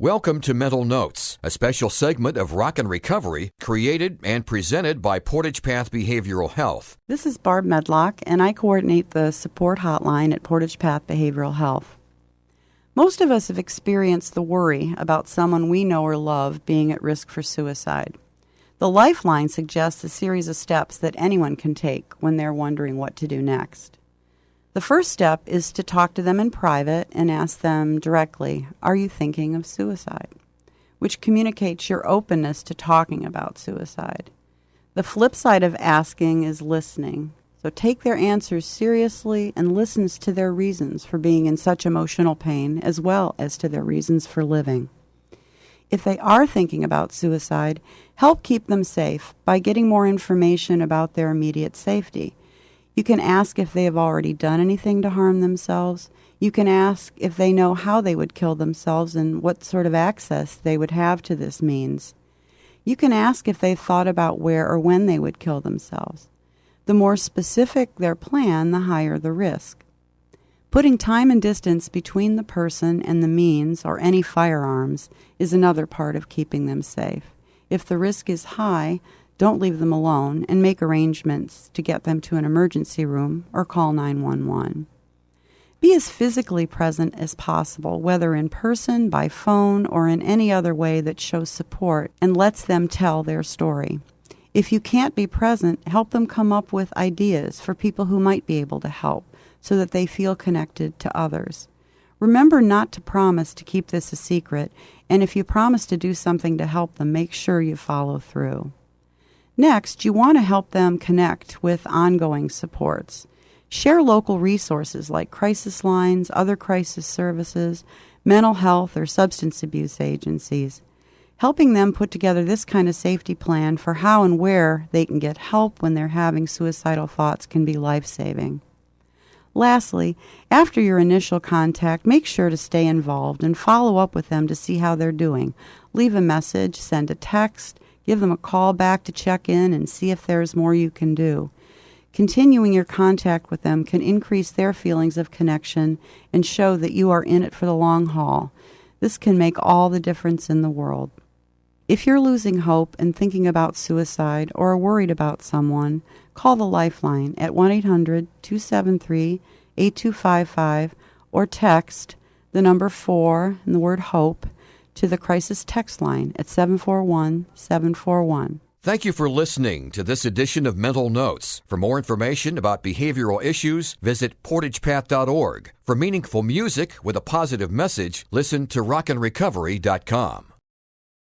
Welcome to Mental Notes, a special segment of Rock and Recovery created and presented by Portage Path Behavioral Health. This is Barb Medlock, and I coordinate the support hotline at Portage Path Behavioral Health. Most of us have experienced the worry about someone we know or love being at risk for suicide. The Lifeline suggests a series of steps that anyone can take when they're wondering what to do next. The first step is to talk to them in private and ask them directly, "Are you thinking of suicide?" which communicates your openness to talking about suicide. The flip side of asking is listening. So take their answers seriously and listen to their reasons for being in such emotional pain as well as to their reasons for living. If they are thinking about suicide, help keep them safe by getting more information about their immediate safety. You can ask if they have already done anything to harm themselves. You can ask if they know how they would kill themselves and what sort of access they would have to this means. You can ask if they've thought about where or when they would kill themselves. The more specific their plan, the higher the risk. Putting time and distance between the person and the means or any firearms is another part of keeping them safe. If the risk is high, don't leave them alone and make arrangements to get them to an emergency room or call 911. Be as physically present as possible, whether in person, by phone, or in any other way that shows support and lets them tell their story. If you can't be present, help them come up with ideas for people who might be able to help so that they feel connected to others. Remember not to promise to keep this a secret, and if you promise to do something to help them, make sure you follow through. Next, you want to help them connect with ongoing supports. Share local resources like crisis lines, other crisis services, mental health, or substance abuse agencies. Helping them put together this kind of safety plan for how and where they can get help when they're having suicidal thoughts can be life-saving. Lastly, after your initial contact, make sure to stay involved and follow up with them to see how they're doing. Leave a message, send a text, give them a call back to check in and see if there's more you can do. Continuing your contact with them can increase their feelings of connection and show that you are in it for the long haul. This can make all the difference in the world. If you're losing hope and thinking about suicide or are worried about someone, call the Lifeline at 1-800-273-8255 or text the number 4 and the word HOPE to the crisis text line at 741-741. Thank you for listening to this edition of Mental Notes. For more information about behavioral issues, visit portagepath.org. For meaningful music with a positive message, listen to rockandrecovery.com.